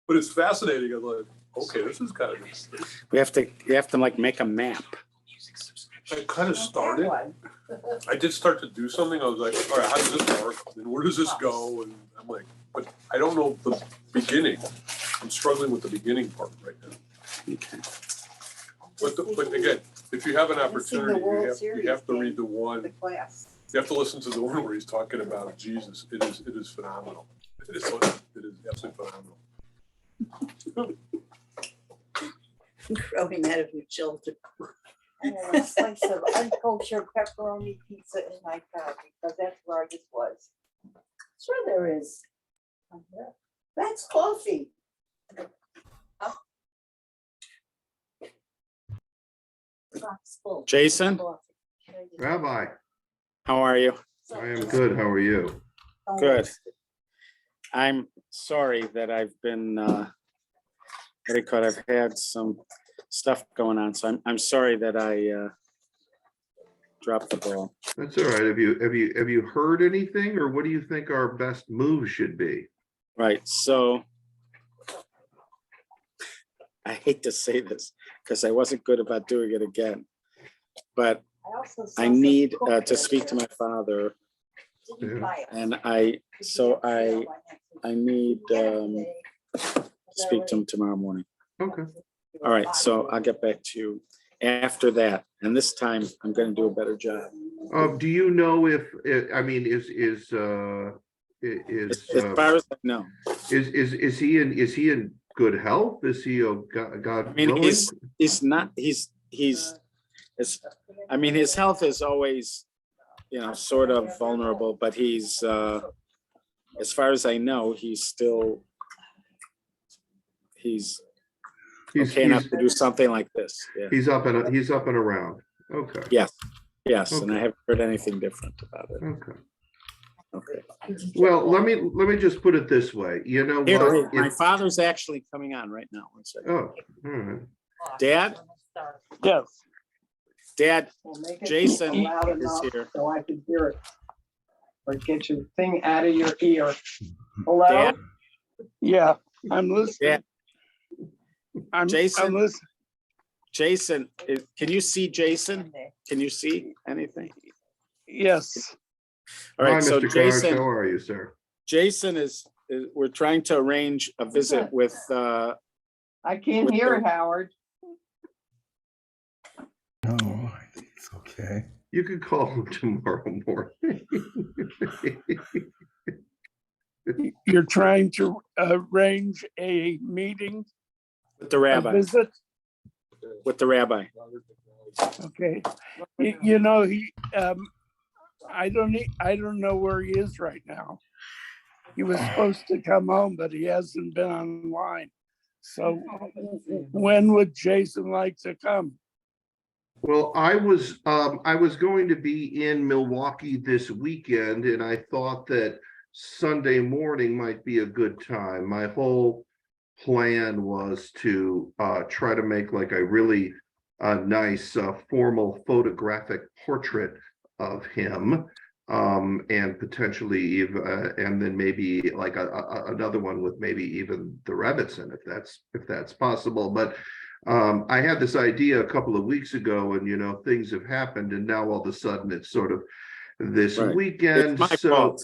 but it's fascinating. I'm like, okay, this is kind of interesting. You have to like make a map. I kind of started. I did start to do something. I was like, all right, how does this work? And where does this go? And I'm like, but I don't know the beginning. I'm struggling with the beginning part right now. Okay. But again, if you have an opportunity, you have to read the one. You have to listen to the one where he's talking about Jesus. It is phenomenal. It is absolutely phenomenal. Growing out of your children. I want a slice of unkosher pepperoni pizza in my car because that's where I just was. Sure there is. That's coffee. Box full. Jason, Coffee. Rabbi, how are you? I am good. How are you? Good. I'm sorry that I've been, I've had some stuff going on, so I'm sorry that I dropped the ball. That's all right. Have you heard anything, or what do you think our best move should be? Right, so I hate to say this because I wasn't good about doing it again, but I need to speak to my father, and I need to speak to him tomorrow morning. Okay. All right, so I'll get back to you after that, and this time I'm going to do a better job. Do you know if I mean is As far as I know, is he in good health? Is he God I mean, willing? he's not. I mean, his health is always, sort of vulnerable, but he's, as far as I know, he's okay enough to do something like this. Yeah. He's up and around. Okay. Yes, and Okay. I haven't heard anything different about it. Okay. Okay. Well, let me just put it this way. You know Here, what? my father's actually coming on right now. One second. Oh, all right. Dad? Yes, Dad, We'll make it Jason loud is enough here. So I can hear it. Or get your thing out of your ear. Hello? Dad? yeah, I'm listening. Dad, I'm Jason? listening. Jason, can you see Jason? Can you see anything? Yes, All Hi, right, so Mr. Clark. Jason. How are you, sir? Jason is we're trying to arrange a visit with, I can't hear it, Howard. No, it's okay. You could call him tomorrow morning. you're trying to arrange a meeting, with the a rabbi, visit. with the rabbi. Okay, he, I don't know where he is right now. He was supposed to come home, but he hasn't been online. So when would Jason like to come? Well, I was going to be in Milwaukee this weekend, and I thought that Sunday morning might be a good time. My whole plan was to try to make like a really nice formal photographic portrait of him, and potentially even and then maybe like another one with maybe even the Rebbitzin, if that's possible. But I had this idea a couple of weeks ago, and things have happened, and now all of a sudden it's sort of this Right. weekend. It's my So fault.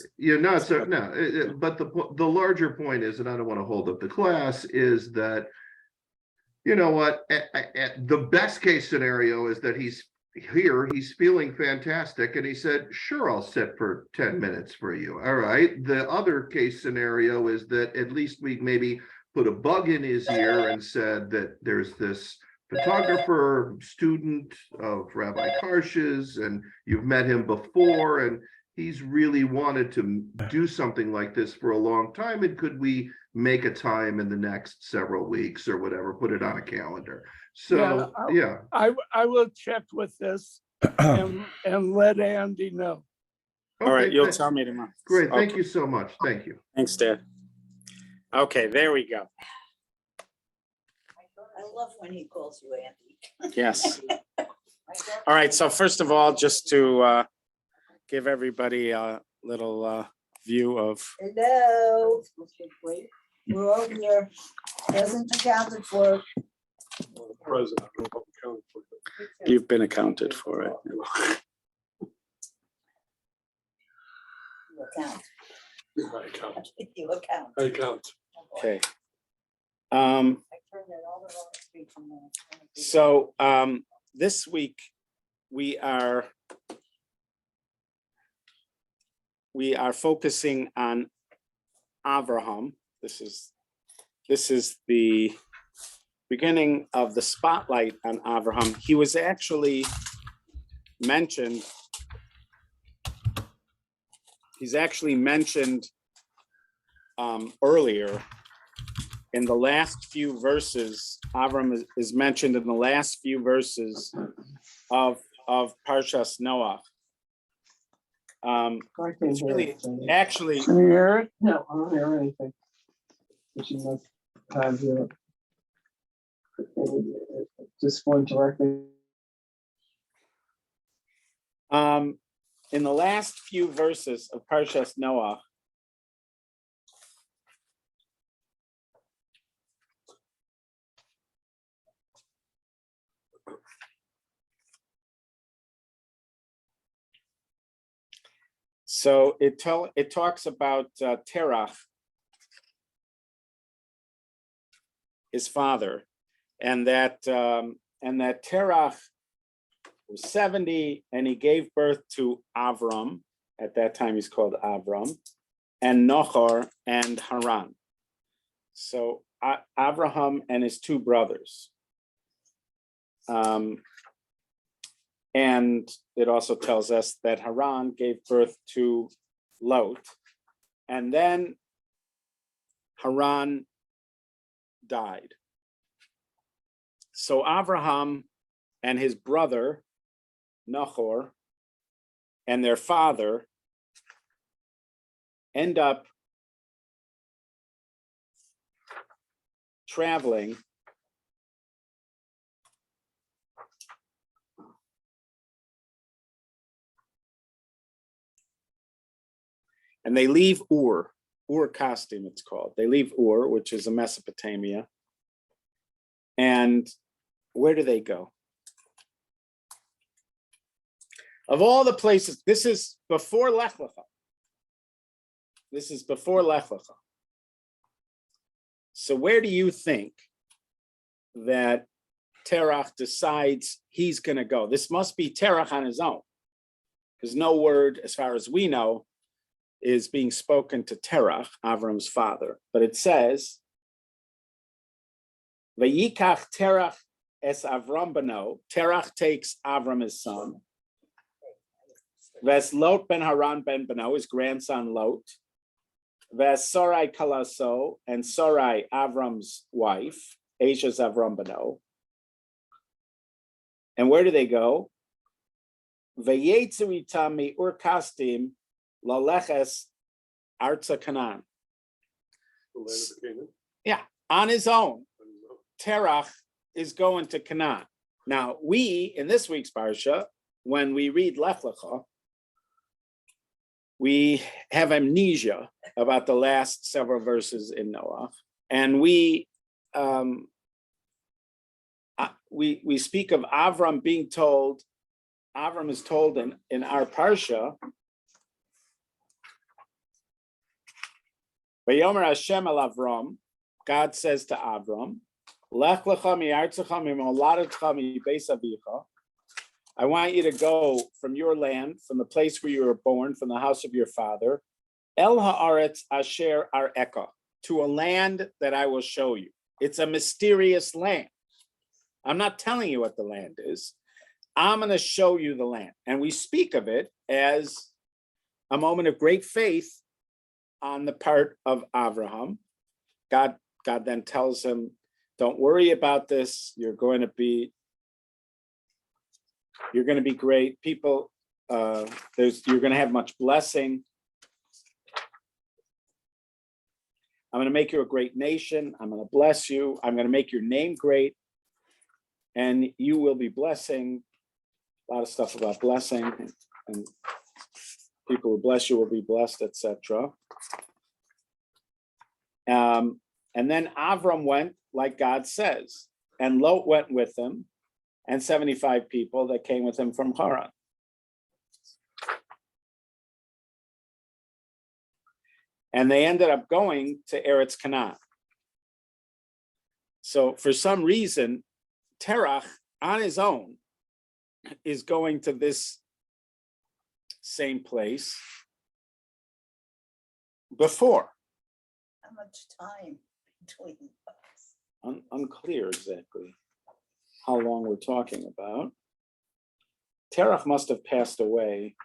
but the larger point is, and I don't want to hold up the class, is that you know what, the best case scenario is that he's here, he's feeling fantastic, and he said, sure, I'll sit for 10 minutes for you. All right. The other case scenario is that at least we maybe put a bug in his ear and said that there's this photographer, student of Rabbi Karsh's, and you've met him before, and he's really wanted to do something like this for a long time, and could we make a time in the next several weeks or whatever, put it on a calendar. So yeah. I will check with this and let Andy know. All right, Okay, you'll tell me tomorrow. Great, thank Okay. you so much. Thank you. Thanks, Dad. Okay, there we go. I love when he calls you Andy. Yes. All right, so first of all, just to give everybody a little view of Hello. We're over here, present accounted for. President, I don't know if I'm counting for it. You've been accounted for it. You account, I count, you account. I count. Okay. I turned it all the wrong street from there. So this week we are focusing on Avraham. This is the beginning of the spotlight on Avraham. He was actually mentioned. He's actually mentioned earlier in the last few verses. Avram is mentioned in the last few verses of Parshas Noah. It's really actually. Can you hear it? No, I don't hear anything. But you must have your. Just going directly. In the last few verses of Parshas Noah, so it talks about Terach, his father, and that Terach was 70 and he gave birth to Avram. At that time he's called Avram, and Nochor and Haran. So Avraham and his two brothers. And it also tells us that Haran gave birth to Lot, and then Haran died. So Avraham and his brother Nahor and their father end up traveling and they leave Ur Kasdim, it's called. They leave Ur, which is in Mesopotamia. And where do they go? Of all the places, this is before Lech Lecha. This is before Lech Lecha. So where do you think that Terach decides he's going to go? This must be Terach on his own, because no word, as far as we know, is being spoken to Terach, Avram's father. But it says, Vayikach Terach es Avram beno. Terach takes Avram his son. Ves Lot ben Haran ben beno, his grandson Lot. Ves Sarai Kalaso, and Sarai, Avram's wife, Asha's Avram beno. And where do they go? Vayetzu itam mi ur kasdim laleches arza Canaan. The land of Canaan. Yeah, on his own, Terach is going to Canaan. Now, we, in this week's Parsha, when we read Lech Lecha, we have amnesia about the last several verses in Noah, and we speak of Avram being told. Avram is told in our Parsha, Vayomer Hashem el Avram, God says to Avram, Lech lecha mi'artzecha mi'moladecha mi'beis avicha. I want you to go from your land, from the place where you were born, from the house of your father, El haaretz asher ar'eka, to a land that I will show you. It's a mysterious land. I'm not telling you what the land is. I'm going to show you the land. And we speak of it as a moment of great faith on the part of Avraham. God then tells him, don't worry about this. You're going to be great. People, you're going to have much blessing. I'm going to make you a great nation. I'm going to bless you. I'm going to make your name great. And you will be blessing. A lot of stuff about blessing, and people who bless you will be blessed, etc. And then Avram went like God says, and Lot went with him, and 75 people that came with him from Haran. And they ended up going to Eretz Canaan. So for some reason, Terach on his own is going to this same place before. How much time between us? Unclear exactly how long we're talking about. Terach must have passed away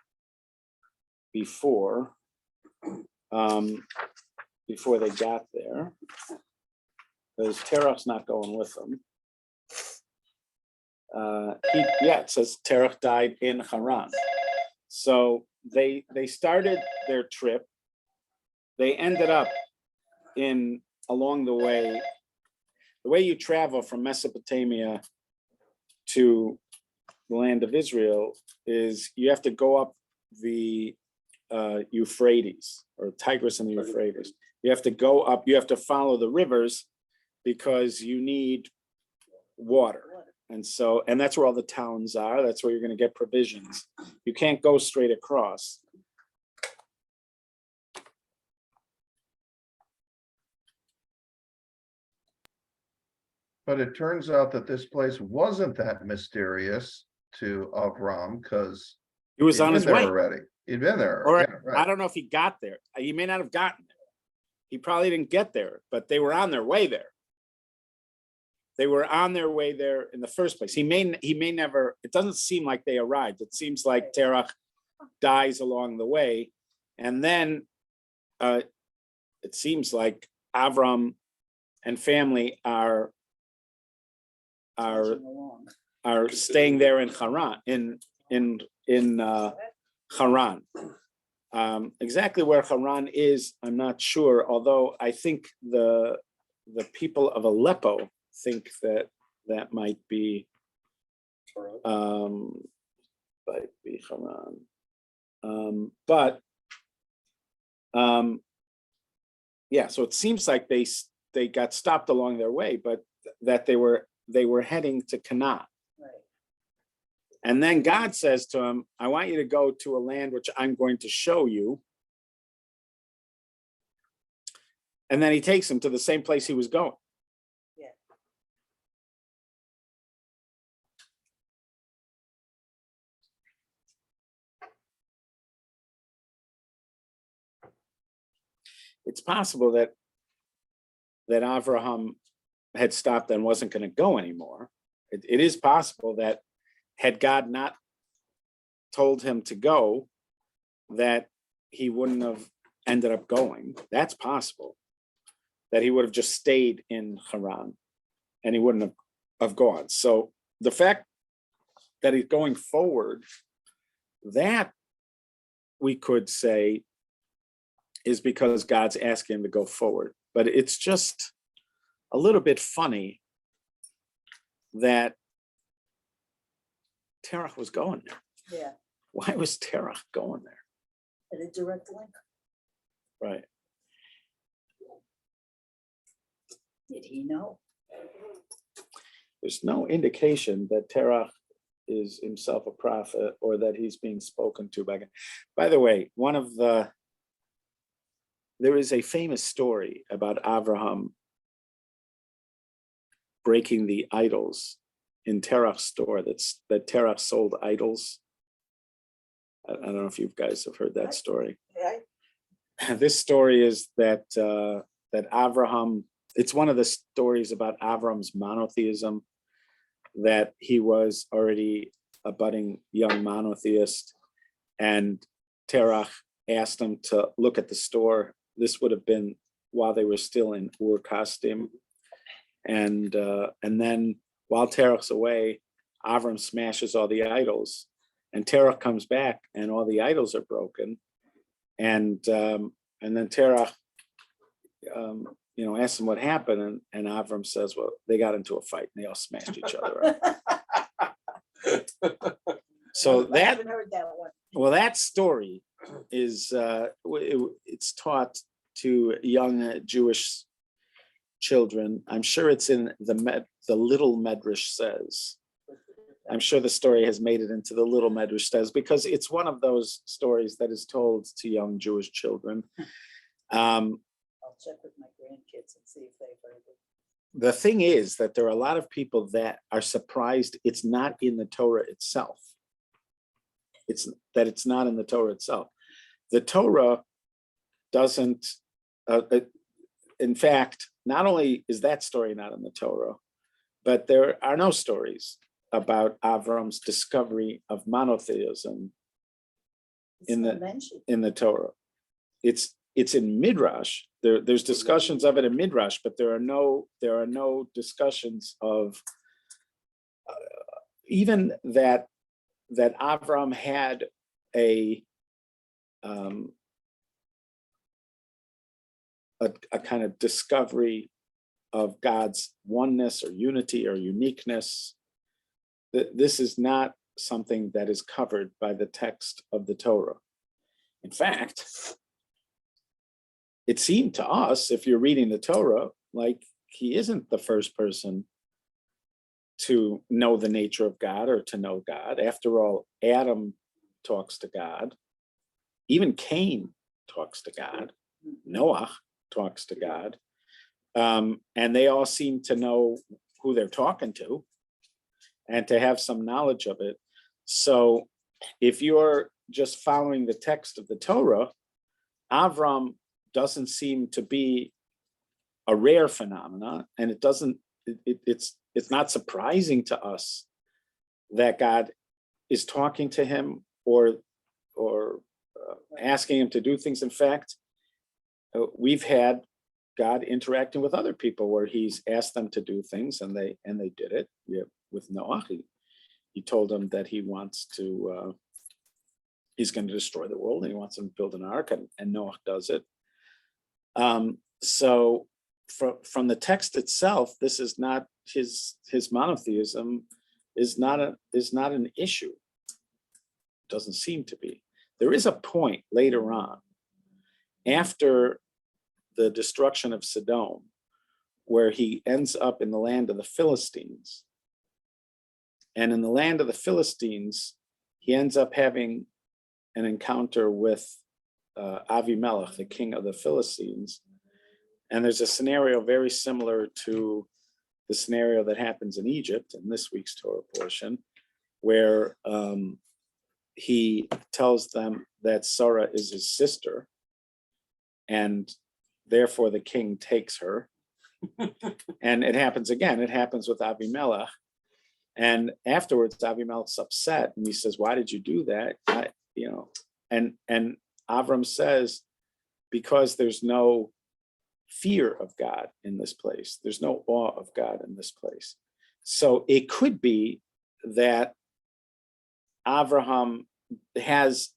before they got there, because Terach's not going with them. It says Terach died in Haran. So they started their trip. They ended up along the way you travel from Mesopotamia to the land of Israel is you have to go up the Euphrates, or Tigris and the Euphrates. You have to go up, you have to follow the rivers because you need water. And that's where all the towns are. That's where you're going to get provisions. You can't go straight across. But it turns out that this place wasn't that mysterious to Avram because He was on his way already. He'd been there. Or Yeah, right. I don't know if he got there. He may not have gotten there. He probably didn't get there, but they were on their way there. They were on their way there in the first place. He may never, it doesn't seem like they arrived. It seems like Terach dies along the way. And then it seems like Avram and family are staying there in Haran, in Haran. Exactly where Haran is, I'm not sure, although I think the people of Aleppo think that might be Haran. So it seems like they got stopped along their way, but that they were heading to Canaan. Right. And then God says to him, I want you to go to a land which I'm going to show you. And then he takes him to the same place he was going. Yeah. It's possible that Avraham had stopped and wasn't going to go anymore. It is possible that had God not told him to go, that he wouldn't have ended up going. That's possible. That he would have just stayed in Haran and he wouldn't have gone. So the fact that he's going forward, that we could say is because God's asking him to go forward. But it's just a little bit funny that Terach was going there. Yeah, Why was Terach going there? and a direct link. Right. Did he know? There's no indication that Terach is himself a prophet or that he's being spoken to by God. By the way, there is a famous story about Avraham breaking the idols in Terach's store. That Terach sold idols. I don't know if you guys have heard that story. Yeah. This story is that Avraham, it's one of the stories about Avram's monotheism, that he was already a budding young monotheist, and Terach asked him to look at the store. This would have been while they were still in Ur Kasdim. And then while Terach's away, Avram smashes all the idols, and Terach comes back and all the idols are broken. And then Terach, asks him what happened, and Avram says, well, they got into a fight and they all smashed each other up. So I haven't heard that one. that story is it's taught to young Jewish children. I'm sure it's in the Little Medrash Says. I'm sure the story has made it into the Little Medrash Says because it's one of those stories that is told to young Jewish children. I'll check with my grandkids and see if they've heard it. The thing is that there are a lot of people that are surprised it's not in the Torah itself. It's not in the Torah itself. The Torah doesn't, in fact, not only is that story not in the Torah, but there are no stories about Avram's discovery of monotheism in the Torah. It's in Midrash. There's discussions of it in Midrash, but there are no discussions of even that Avram had a kind of discovery of God's oneness or unity or uniqueness. This is not something that is covered by the text of the Torah. In fact, it seemed to us, if you're reading the Torah, like he isn't the first person to know the nature of God or to know God. After all, Adam talks to God. Even Cain talks to God. Noah talks to God. And they all seem to know who they're talking to and to have some knowledge of it. So if you're just following the text of the Torah, Avram doesn't seem to be a rare phenomenon, and it's not surprising to us that God is talking to him or asking him to do things. In fact, we've had God interacting with other people where he's asked them to do things and they did it. With Noah, he told them that he wants to he's going to destroy the world and he wants them to build an ark, and Noah does it. So from the text itself, this is not his monotheism is not an issue. Doesn't seem to be. There is a point later on, after the destruction of Sodom, where he ends up in the land of the Philistines. And in the land of the Philistines, he ends up having an encounter with Avimelech, the king of the Philistines. And there's a scenario very similar to the scenario that happens in Egypt in this week's Torah portion, where he tells them that Sarah is his sister, and therefore the king takes her. And it happens again. It happens with Avimelech. And afterwards, Avimelech's upset, and he says, "Why did you do that?" And Avram says, "Because there's no fear of God in this place. There's no awe of God in this place." So it could be that Abraham has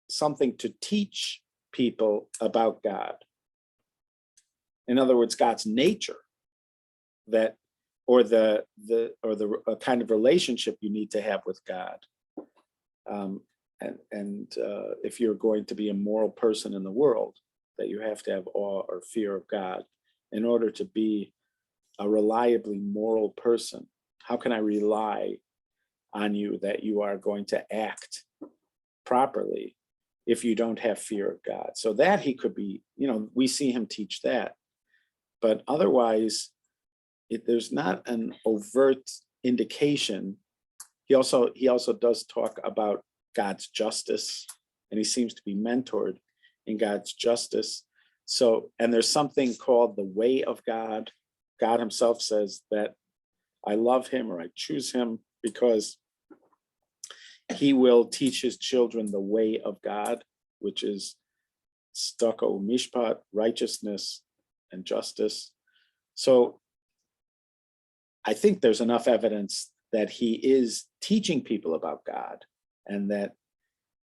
something to teach people about God. In other words, God's nature, that or the kind of relationship you need to have with God. If you're going to be a moral person in the world, that you have to have awe or fear of God in order to be a reliably moral person. How can I rely on you that you are going to act properly if you don't have fear of God? So that he could be, we see him teach that. But otherwise, there's not an overt indication. He also does talk about God's justice, and he seems to be mentored in God's justice. So, and there's something called the way of God. God himself says that I love him, or I choose him because he will teach his children the way of God, which is stako mishpat, righteousness and justice. So I think there's enough evidence that he is teaching people about God, and that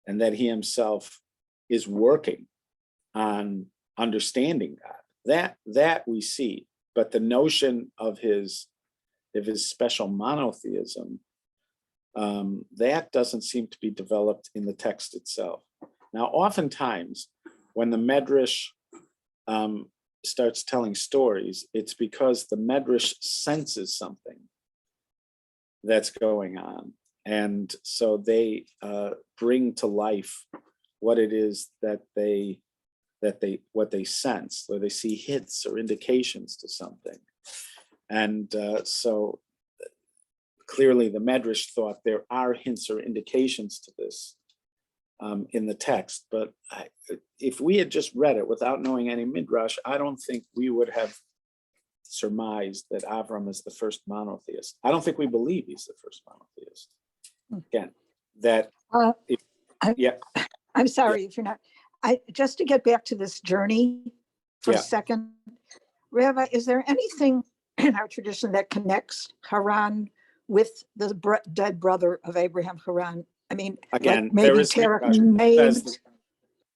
he himself is working on understanding God. That we see, but the notion of his special monotheism, that doesn't seem to be developed in the text itself. Now, oftentimes, when the Medrash starts telling stories, it's because the Medrash senses something that's going on. And so they bring to life what it is that what they sense, or they see hints or indications to something. And so clearly the Medrash thought there are hints or indications to this in the text, but if we had just read it without knowing any Midrash, I don't think we would have surmised that Avram is the first monotheist. I don't think we believe he's the first monotheist. Again, that yeah. I'm sorry if you're not, just to get back to this journey for Yeah. a second, Rabbi, is there anything in our tradition that connects Haran with the dead brother of Abraham, Haran? I mean, Again, like maybe there is Terah Midrash that says named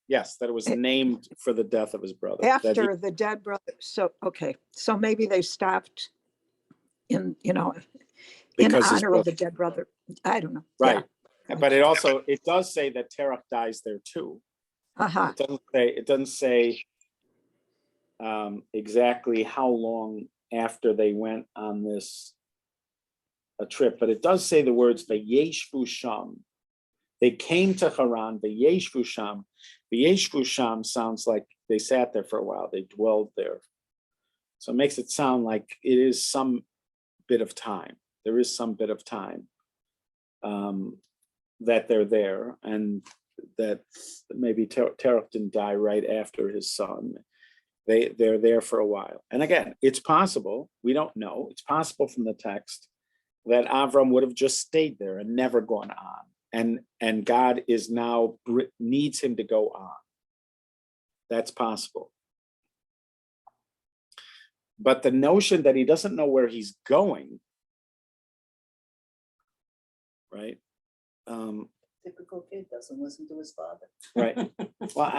yes, that it was named for the death of his brother. that he- after the dead brother. So, okay, so maybe they stopped in, in because his honor of brother- the dead brother. I don't know. right. But it does say that Terach dies there too. Uh-huh. It doesn't say exactly how long after they went on this trip, but it does say the words Vayeshvu Sham. They came to Haran, Vayeshvu Sham. Vayeshvu Sham sounds like they sat there for a while, they dwelled there. So it makes it sound like it is some bit of time. There is some bit of time that they're there, and that maybe Terach didn't die right after his son. They're there for a while. And again, it's possible, we don't know, it's possible from the text that Avram would have just stayed there and never gone on. And God is now needs him to go on. That's possible. But the notion that he doesn't know where he's going, right? Typical kid doesn't listen to his father. Right. Well,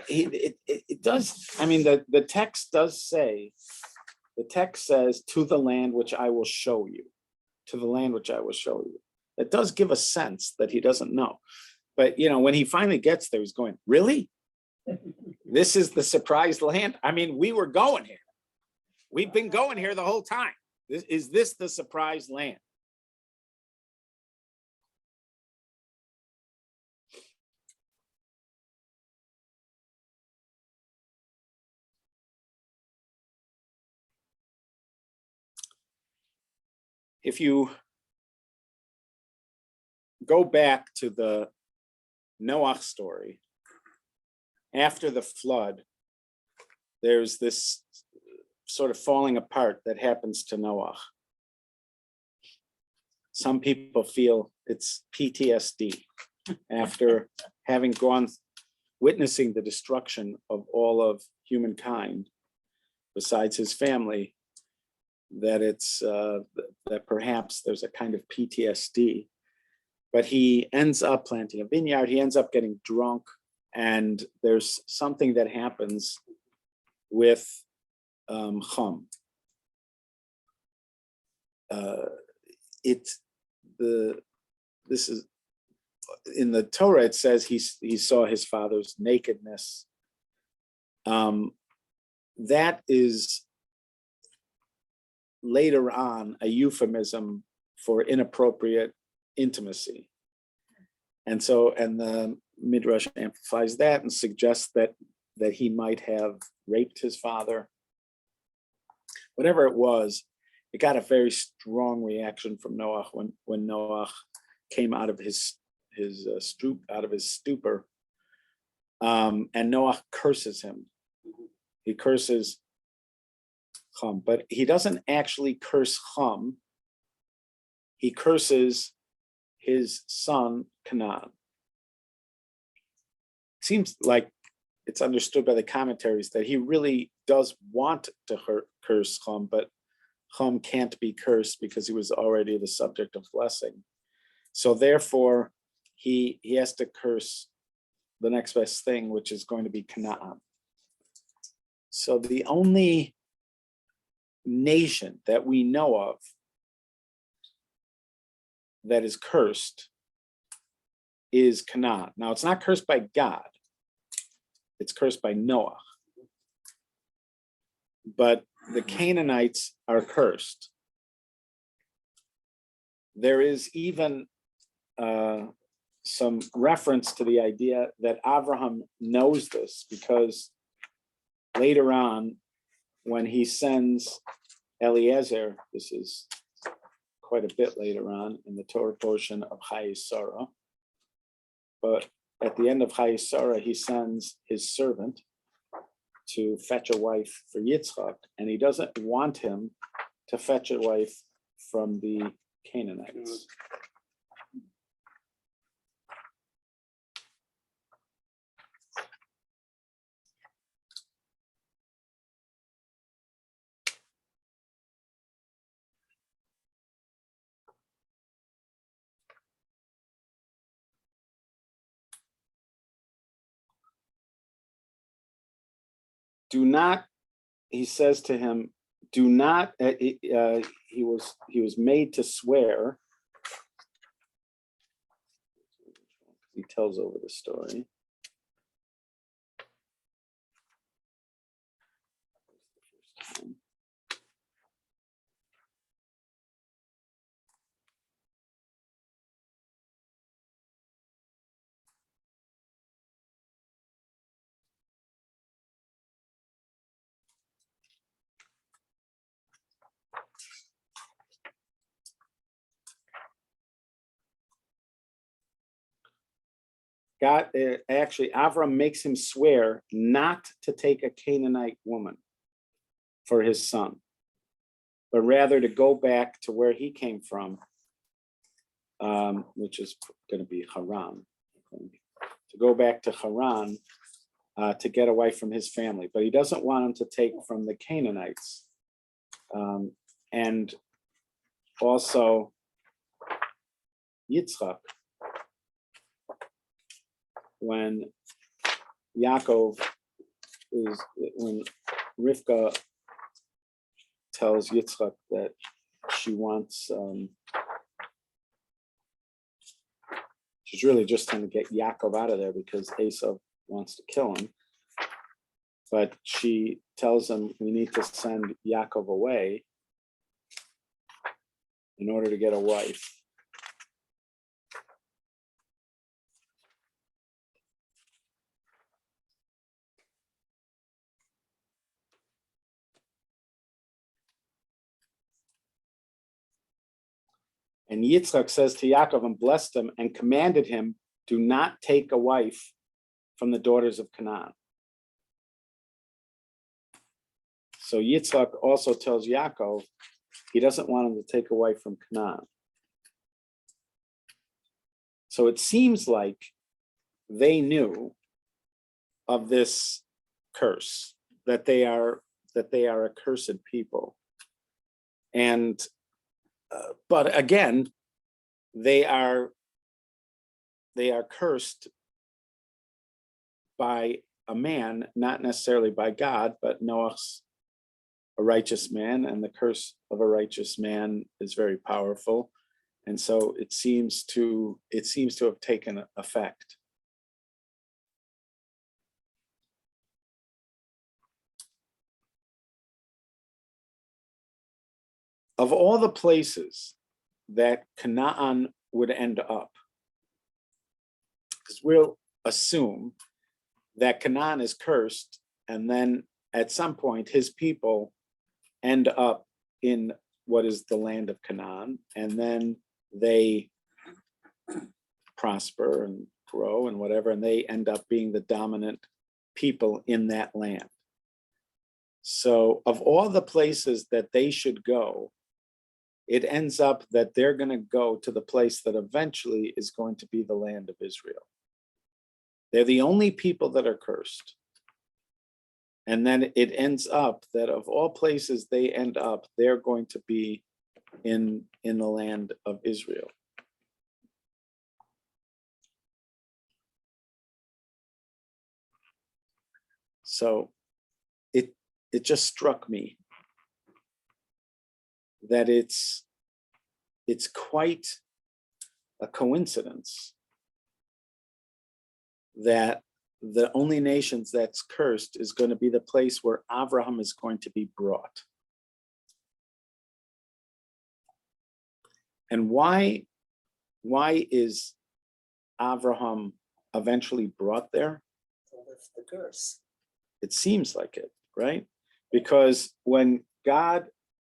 it does. I mean, the text does say, the text says, to the land which I will show you, to the land which I will show you. It does give a sense that he doesn't know. But, when he finally gets there, he's going, really? This is the surprised land? I mean, we were going here. We've been going here the whole time. Is this the surprised land? If you go back to the Noah story, after the flood, there's this sort of falling apart that happens to Noah. Some people feel it's PTSD after having witnessing the destruction of all of humankind, besides his family, that it's that perhaps there's a kind of PTSD. But he ends up planting a vineyard, he ends up getting drunk, and there's something that happens with Chum. This is in the Torah, it says he saw his father's nakedness. That is later on a euphemism for inappropriate intimacy. And the Midrash amplifies that and suggests that he might have raped his father. Whatever it was, it got a very strong reaction from Noah when Noah came out of his stupor, and Noah curses him. He curses Chum, but he doesn't actually curse Chum. He curses his son Canaan. Seems like it's understood by the commentaries that he really does want to curse Chum, but Chum can't be cursed because he was already the subject of blessing. So therefore, he has to curse the next best thing, which is going to be Canaan. So the only nation that we know of that is cursed is Canaan. Now, it's not cursed by God. It's cursed by Noah. but the Canaanites are cursed. There is even some reference to the idea that Abraham knows this, because later on, when he sends Eliezer, this is quite a bit later on in the Torah portion of Chayei Sarah, but at the end of Chayei Sarah, he sends his servant to fetch a wife for Yitzchak, and he doesn't want him to fetch a wife from the Canaanites. Do not, he says to him, do not, he was made to swear. He tells over the story. God, actually, Avram makes him swear not to take a Canaanite woman for his son, but rather to go back to where he came from, which is going to be Haran, to go back to Haran to get away from his family. But he doesn't want him to take from the Canaanites. And also Yitzchak, when when Rivka tells Yitzchak that she wants, she's really just trying to get Yaakov out of there because Esau wants to kill him. But she tells him we need to send Yaakov away in order to get a wife. And Yitzchak says to Yaakov and blessed him and commanded him, do not take a wife from the daughters of Canaan. So Yitzchak also tells Yaakov he doesn't want him to take a wife from Canaan. So it seems like they knew of this curse, that they are a cursed people. And but again, they are cursed by a man, not necessarily by God, but Noah's a righteous man, and the curse of a righteous man is very powerful. And so it seems to have taken effect. Of all the places that Canaan would end up, because we'll assume that Canaan is cursed, and then at some point his people end up in what is the land of Canaan, and then they prosper and grow and whatever, and they end up being the dominant people in that land. So of all the places that they should go, it ends up that they're going to go to the place that eventually is going to be the land of Israel. They're the only people that are cursed. And then it ends up that of all places they end up, they're going to be in the land of Israel. So it just struck me that it's quite a coincidence that the only nations that's cursed is going to be the place where Abraham is going to be brought. And why is Abraham eventually brought there? To lift the curse. It seems like it, right? Because when God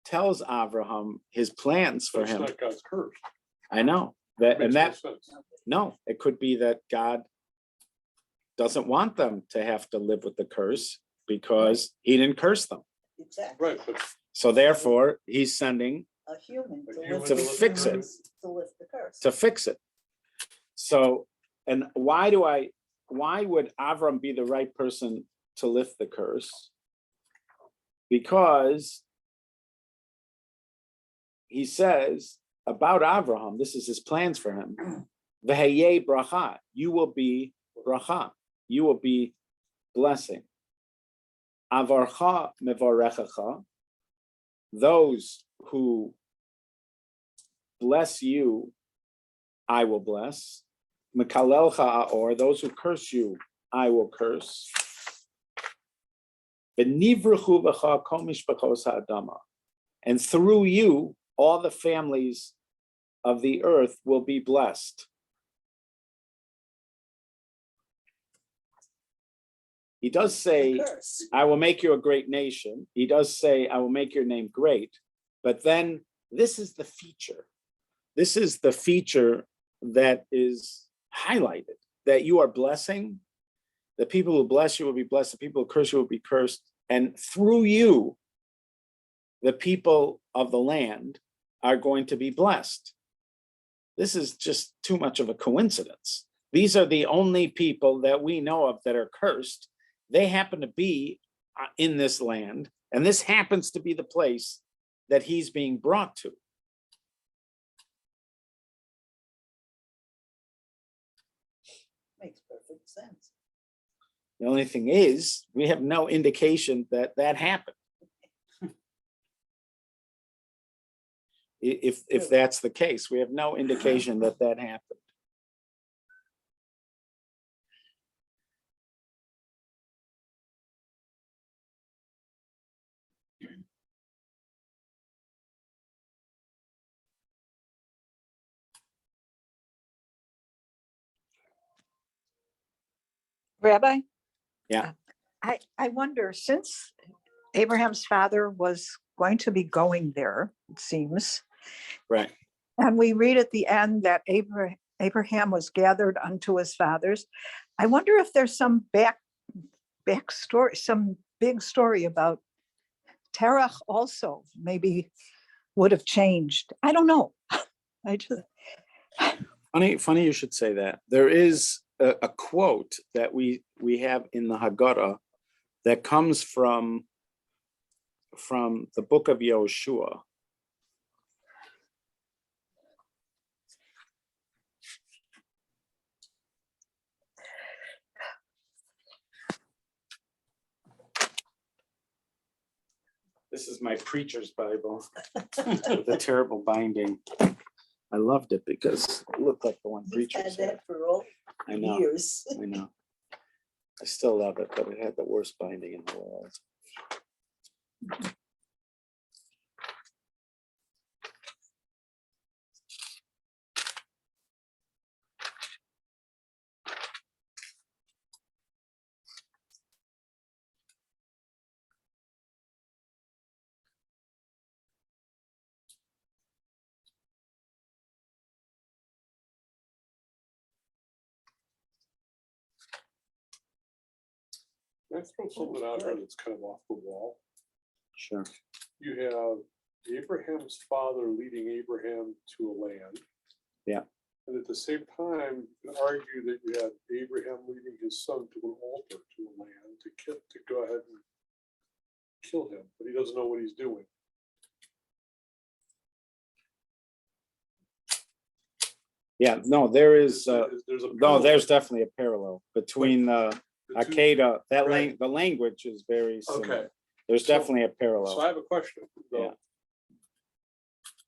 tells Abraham his plans for It's him, not God's curse. I know that, and Makes no that, sense. no, it could be that God doesn't want them to have to live with the curse because he didn't curse them. Exactly. Right, but So therefore, he's sending A human A to human lift to the fix it. curse, to lift the curse. to fix it. So, and why would Avram be the right person to lift the curse? Because he says about Avraham, this is his plans for him. V'heyeh bracha, you will be bracha, you will be blessing. Avarcha mevarechacha, those who bless you, I will bless. Mekalelcha, or those who curse you, I will curse. V'nivruchu b'cha kol mishpachos ha'adama, and through you, all the families of the earth will be blessed. He does say, Curse. I will make you a great nation. He does say, I will make your name great. But then this is the feature. This is the feature that is highlighted, that you are blessing. The people who bless you will be blessed. The people who curse you will be cursed. And through you, the people of the land are going to be blessed. This is just too much of a coincidence. These are the only people that we know of that are cursed. They happen to be in this land, and this happens to be the place that he's being brought to. Makes perfect sense. The only thing is, we have no indication that that happened. If that's the case, we have no indication that that happened. Rabbi? Yeah. I wonder, since Abraham's father was going to be going there, it seems, Right. and we read at the end that Abraham was gathered unto his fathers, I wonder if there's some backstory, some big story about Terach also maybe would have changed. I don't know. I just, Funny you should say that. There is a quote that we have in the Haggadah that comes from the book of Yehoshua. This is my preacher's Bible with a terrible binding. I loved it because it looked like the one He's preachers had had. that for all I know, years. I know. I still love it, but it had the worst binding in the world. Can I throw something out there that's kind of off the wall? Sure. You have Abraham's father leading Abraham to a land. Yeah. And at the same time, you can argue that you have Abraham leading his son to an altar, to a land, to go ahead and kill him, but he doesn't know what he's doing. Yeah, no, there is, There's a no, there's definitely a parallel between the two- Akeda, that Right. the language is very Okay, similar. There's So- definitely a so I parallel. have a question, though.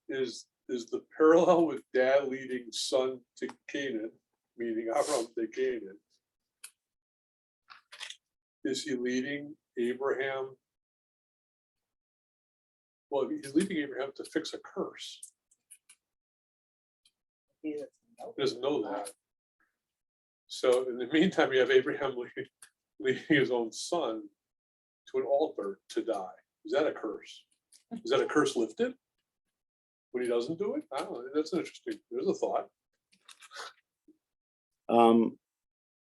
Is the parallel with dad leading son to Canaan, meaning Abraham to Canaan, is he leading Abraham? Well, he's leading Abraham to fix a curse. He doesn't know. He doesn't know that. So in the meantime, you have Abraham leading his own son to an altar to die. Is that a curse? Is that a curse lifted when he doesn't do it? I don't know. That's interesting. There's a thought.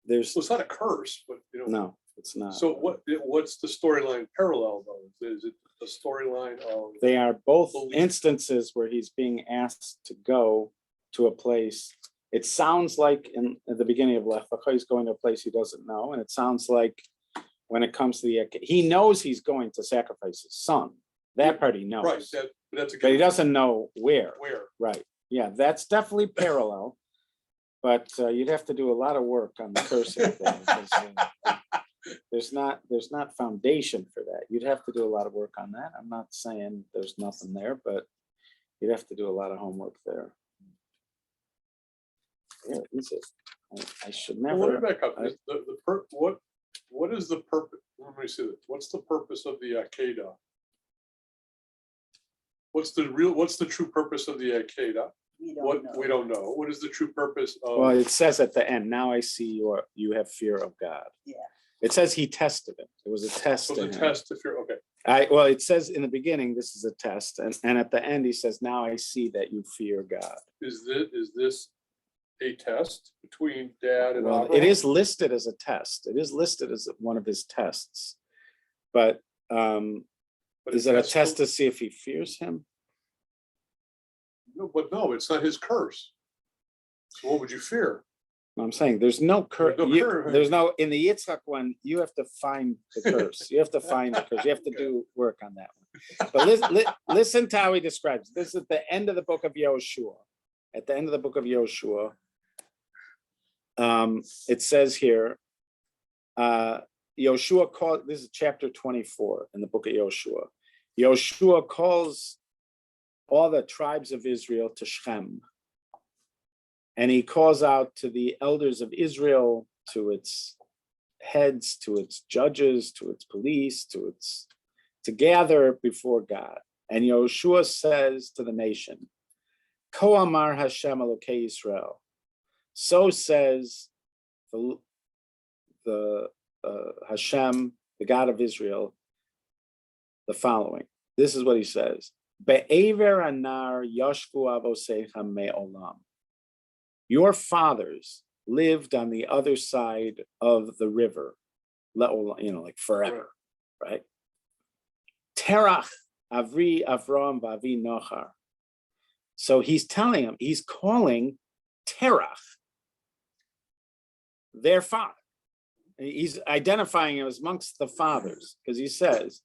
There's So it's not a curse, but no, it's not. So what's the storyline parallel though? Is it a storyline of? They are both Belief. instances where he's being asked to go to a place. It sounds like at the beginning of Lech Lecha, he's going to a place he doesn't know. And it sounds like when it comes to he knows he's going to sacrifice his son. That part he knows. Right, that's a But he good. doesn't know where. Where? Right. Yeah, that's definitely parallel. But you'd have to do a lot of work on the cursing thing. Because, there's not foundation for that. You'd have to do a lot of work on that. I'm not saying there's nothing there, but you'd have to do a lot of homework there. Where is it? I should Well, let me never. back up. What is the purpose? Let me see this. What's the purpose of the Akedah? What's the true purpose of the Akedah? We don't What know. we don't know. What is the true purpose of? Well, it says at the end, now I see you have fear of God. Yeah. It says he tested him. It was a test. So the in him. test, if you're okay. Well, it says in the beginning, this is a test. And at the end, he says, now I see that you fear God. Is this a test between dad and Well, Abraham? it is listed as a test. It is listed as one of his tests. But But is it a that's test still- to see if he fears him? No, but no, it's not his curse. So what would you fear? I'm saying there's no curse. There's no curse. There's no, in the Yitzhak one, you have to find the curse. You have to find the curse. You have to do work on that one. But listen to how he describes it. This is at the end of the book of Yoshua. At the end of the book of Yoshua, it says here, Yoshua called, this is chapter 24 in the book of Yoshua. Yoshua calls all the tribes of Israel to Shechem. And he calls out to the elders of Israel, to its heads, to its judges, to its police, to gather before God. And Yoshua says to the nation, Ko Amar Hashem Elokei Yisrael. So says the Hashem, the God of Israel, the following. This is what he says. Be'ever anar yashvu avosecha me'olam. Your fathers lived on the other side of the river, like forever, right? Terach Avri Avram Vavi Nochar. So he's telling him, he's calling Terach their father. He's identifying him as amongst the fathers because he says,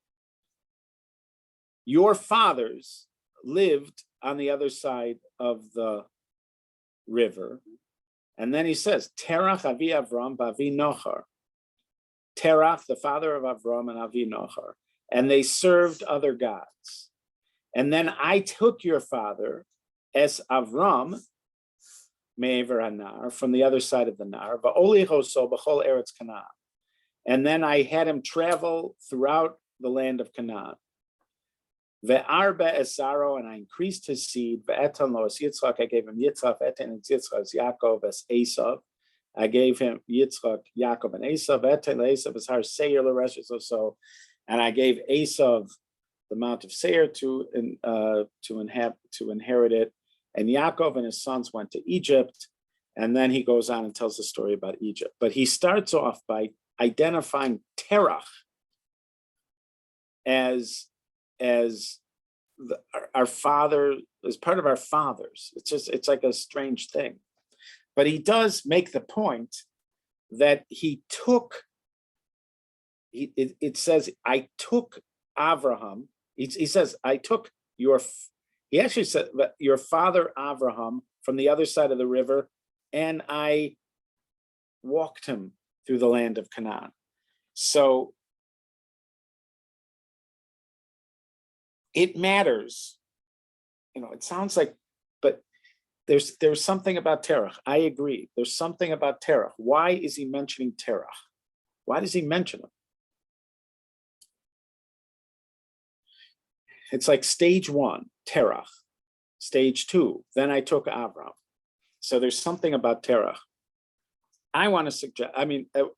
your fathers lived on the other side of the river. And then he says, Terach Avi Avram Bavi Nochar. Terach, the father of Avram and Avi Nochar. And they served other gods. And then I took your father as Avram, Me'ever Anar, from the other side of the Nar, Va'oli Hoso B'chol Eretz Canaan. And then I had him travel throughout the land of Canaan. Ve'arba esaro, and I increased his seed. Ve'etan lo es Yitzchak, I gave him Yitzchak. Etan es Yitzchak es Yaakov es Esav. I gave him Yitzchak, Yaakov, and Esav. Etan Esav es Har Seir l'Reshes so. And I gave Esav the Mount of Seir to inherit it. And Yaakov and his sons went to Egypt. And then he goes on and tells the story about Egypt. But he starts off by identifying Terach as our father, as part of our fathers. It's like a strange thing. But he does make the point that he took, it says, I took Avraham. He says, I took he actually said, your father Avraham from the other side of the river, and I walked him through the land of Canaan. So it matters, it sounds like, but there's something about Terach. I agree. There's something about Terach. Why is he mentioning Terach? Why does he mention him? it's like stage 1, Terach, stage 2, then I took Avram. So there's something about Terach. I want to suggest,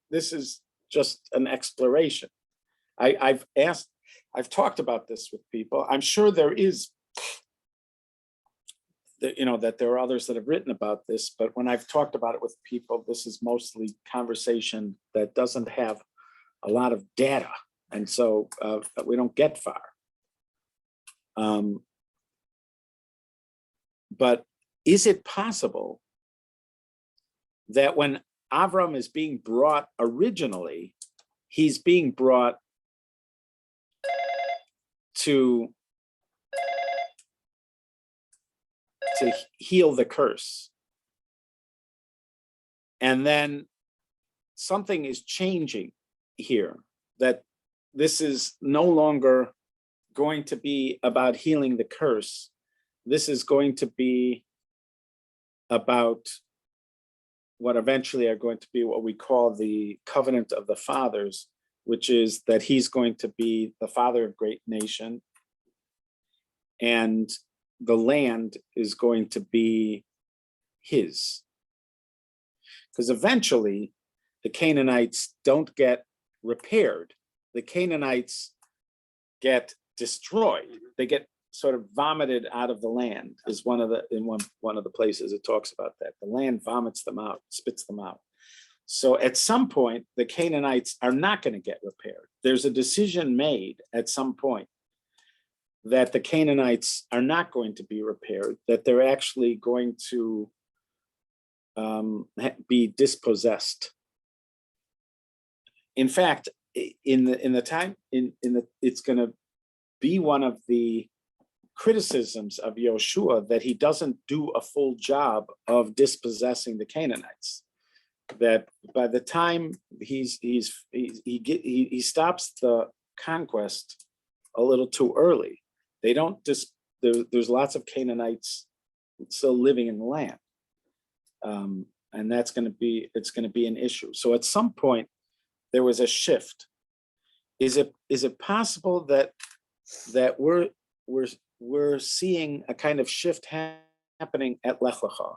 this is just an exploration. I've talked about this with people. I'm sure there is, that there are others that have written about this, but when I've talked about it with people, this is mostly conversation that doesn't have a lot of data. And so we don't get far. But is it possible that when Avram is being brought originally, he's being brought to heal the curse, and then something is changing here, that this is no longer going to be about healing the curse. This is going to be about what eventually are going to be what we call the covenant of the fathers, which is that he's going to be the father of great nation, and the land is going to be his. Because eventually the Canaanites don't get repaired. The Canaanites get destroyed. They get sort of vomited out of the land, is one of the places it talks about that. The land vomits them out, spits them out. So at some point, the Canaanites are not going to get repaired. There's a decision made at some point that the Canaanites are not going to be repaired, that they're actually going to be dispossessed. In fact, it's going to be one of the criticisms of Yoshua that he doesn't do a full job of dispossessing the Canaanites. That by the time he stops the conquest a little too early. They don't there's lots of Canaanites still living in the land, and it's going to be an issue. So at some point there was a shift. Is it possible that we're seeing a kind of shift happening at Lech Lecha,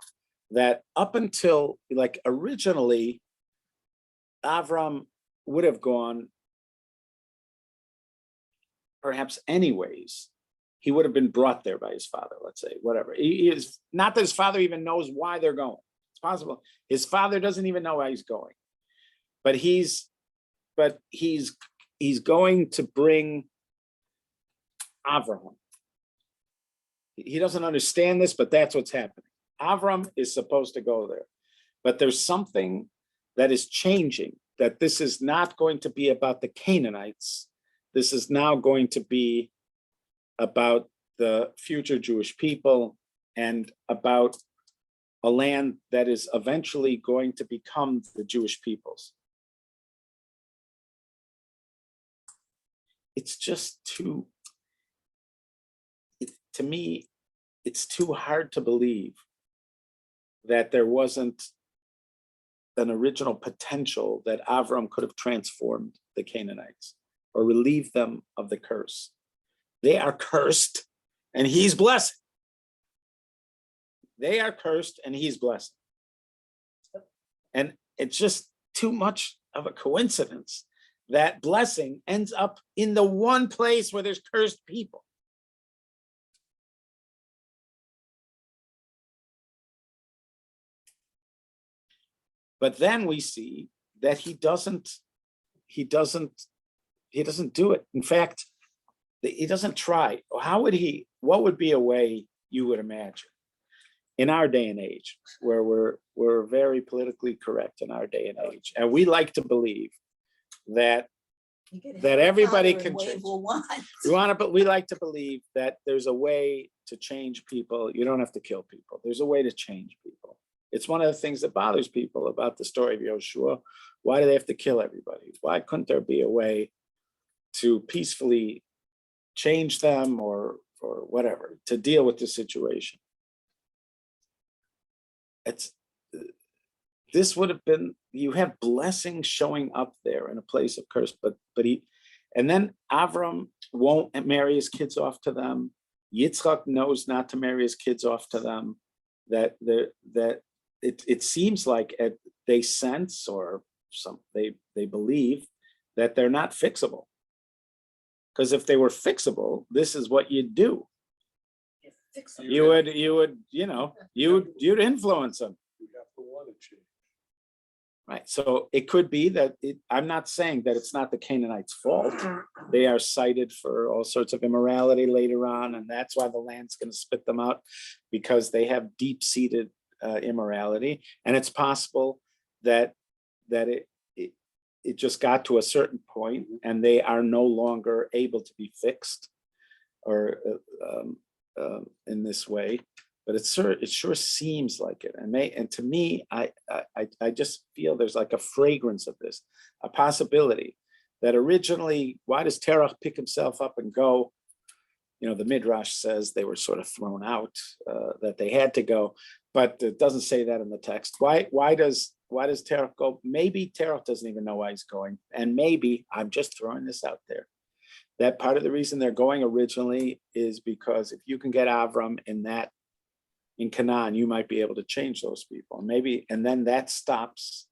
that up until, like, originally Avram would have gone perhaps anyways. He would have been brought there by his father, let's say, whatever. He is not that his father even knows why they're going. It's possible his father doesn't even know why he's going, but he's going to bring Avram. He doesn't understand this, but that's what's happening. Avram is supposed to go there, but there's something that is changing, that this is not going to be about the Canaanites. This is now going to be about the future Jewish people and about a land that is eventually going to become the Jewish peoples. It's just to me, it's too hard to believe that there wasn't an original potential that Avram could have transformed the Canaanites or relieved them of the curse. They are cursed and he's blessed. They are cursed and he's blessed. And it's just too much of a coincidence that blessing ends up in the one place where there's cursed people. But then we see that he doesn't do it. In fact, he doesn't try. What would be a way you would imagine in our day and age, where we're very politically correct in our day and age, and we like to believe that everybody can change. We like to believe that there's a way to change people. You don't have to kill people. There's a way to change people. It's one of the things that bothers people about the story of Yoshua. Why do they have to kill everybody? Why couldn't there be a way to peacefully change them or whatever, to deal with the situation? This would have been, you have blessing showing up there in a place of curse, but And then Avram won't marry his kids off to them. Yitzchak knows not to marry his kids off to them. That it seems like they sense or they believe that they're not fixable. Because if they were fixable, this is what you'd do. You'd influence them. You have to want to change. Right. So it could be that I'm not saying that it's not the Canaanites' fault. They are cited for all sorts of immorality later on, and that's why the land's going to spit them out, because they have deep-seated immorality. And it's possible that it just got to a certain point and they are no longer able to be fixed or in this way. But it sure seems like it. And to me, I just feel there's like a fragrance of this, a possibility that originally, why does Terach pick himself up and go? You know, the Midrash says they were sort of thrown out, that they had to go, but it doesn't say that in the text. Why does Terach go? Maybe Terach doesn't even know why he's going. And maybe, I'm just throwing this out there, that part of the reason they're going originally is because if you can get Avram in Canaan, you might be able to change those people. Maybe, and then that stops.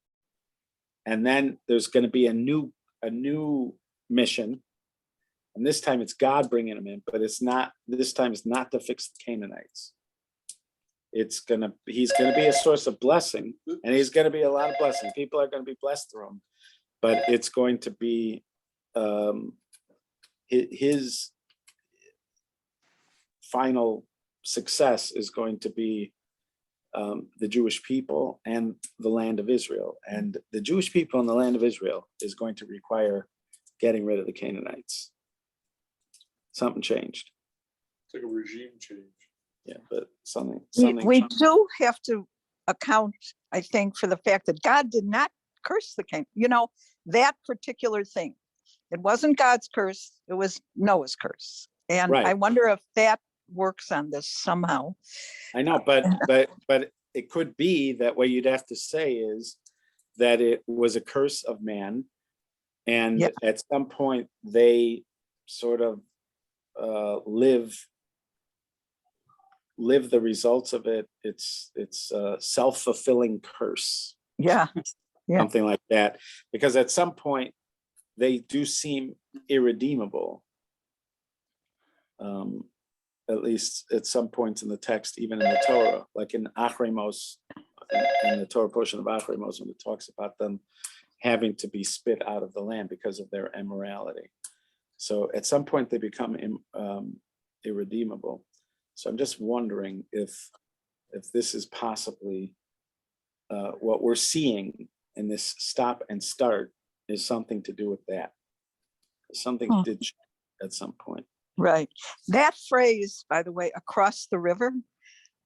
And then there's going to be a new mission. And this time it's God bringing them in, but this time it's not to fix the Canaanites. He's going to be a source of blessing, and he's going to be a lot of blessing. People are going to be blessed through him, but it's going to be his final success is going to be the Jewish people and the land of Israel. And the Jewish people and the land of Israel is going to require getting rid of the Canaanites. Something changed. It's like a regime change. Yeah, but something. We do have to account, I think, for the fact that God did not curse the king. You know, that particular thing. It wasn't God's curse, it was Noah's curse. And Right. I wonder if that works on this somehow. I know, but it could be that what you'd have to say is that it was a curse of man, and at some point they sort of live the results of it. It's a self-fulfilling curse. Yeah. Something like that, because at some point they do seem irredeemable. At least at some points in the text, even in the Torah, like in Achremos, in the Torah portion of Achremos, when it talks about them having to be spit out of the land because of their immorality. So at some point they become irredeemable. So I'm just wondering if this is possibly what we're seeing in this stop and start is something to do with that. Something did at some point. Right. That phrase, by the way, across the river,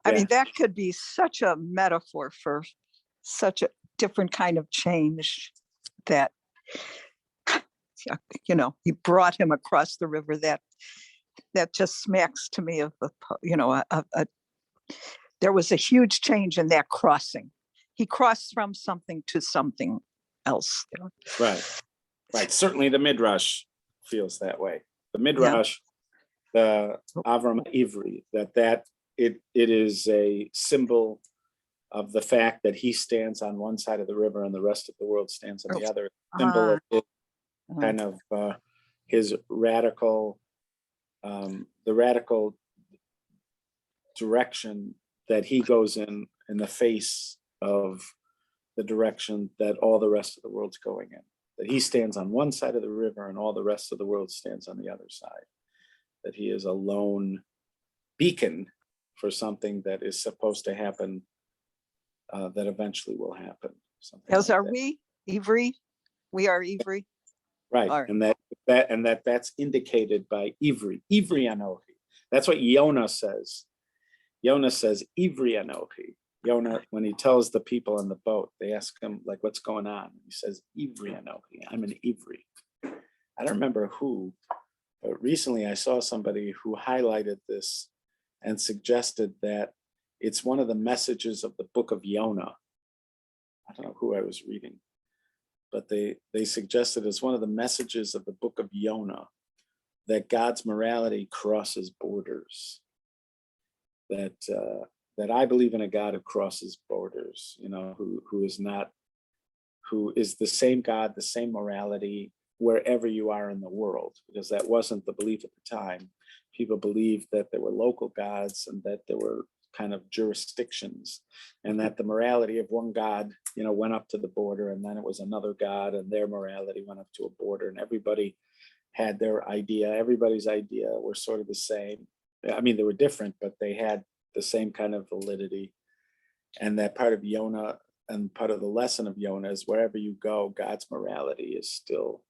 I mean, that could be such a metaphor for such a different kind of change that, you know, he brought him across the river. That just smacks to me of, there was a huge change in that crossing. He crossed from something to something else. Right. Certainly the Midrash feels that way. The Midrash, the Avram Ivri, that it is a symbol of the fact that he stands on one side of the river and the rest of the world stands on the other. Symbol of his, kind of his radical, the radical direction that he goes in the face of the direction that all the rest of the world's going in. That he stands on one side of the river and all the rest of the world stands on the other side. That he is a lone beacon for something that is supposed to happen, that eventually will happen. As are we, Ivri? We are Ivri. Right, and that's indicated by Ivri Anochi. That's what Yonah says. Yonah says Ivri Anochi. Yonah, when he tells the people on the boat, they ask him, like, what's going on? He says, Ivri Anochi, I'm an Ivri. I don't remember who, but recently I saw somebody who highlighted this and suggested that it's one of the messages of the book of Yonah. I don't know who I was reading, but they suggested as one of the messages of the book of Jonah that God's morality crosses borders. That I believe in a God who crosses borders, you know, who is the same God, the same morality wherever you are in the world, because that wasn't the belief at the time. People believed that there were local gods and that there were kind of jurisdictions, and that the morality of one God, you know, went up to the border, and then it was another God and their morality went up to a border, and everybody had their idea. Everybody's idea were sort of the same. I mean, they were different, but they had the same kind of validity. And that part of Jonah and part of the lesson of Jonah is wherever you go, God's morality is still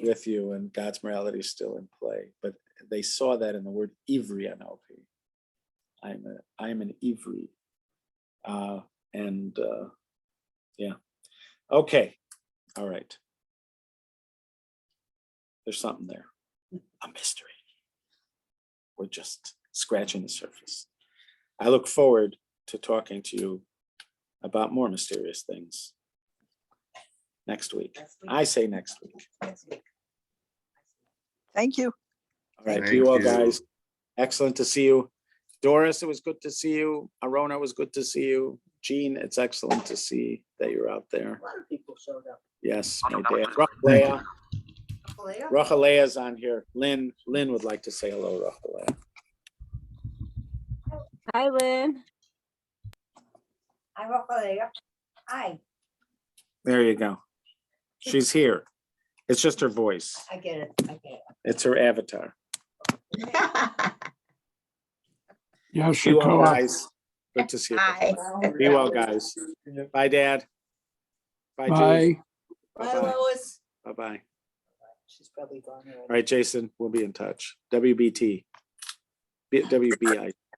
with you, and God's morality is still in play. But they saw that in the word Ivri NLP. I am an Ivri. Yeah. Okay. All right. There's something there. A mystery. We're just scratching the surface. I look forward to talking to you about more mysterious things next week. I say next week. Thank you. All right, to Thank you all you. guys. Excellent to see you. Doris, it was good to see you. Arona, it was good to see you. Jean, it's excellent to see that you're out there. A lot of people showed up. Yes, my dad. Thank you. Rachalea. Rachalea's on here. Lynn would like to say hello, Rachalea. Hi, Lynn. Hi, Rachel. Hi, There you go. She's here. It's just her voice. I get it. It's her avatar. Yeah, Be well, Shakoma. guys. Good to see you. Hi. Be well, guys. Bye, Dad. Bye, Bye. Jean. Bye, Bye-bye. Lois. Bye-bye. She's probably gone already. All right, Jason, we'll be in touch. WBT. WBI.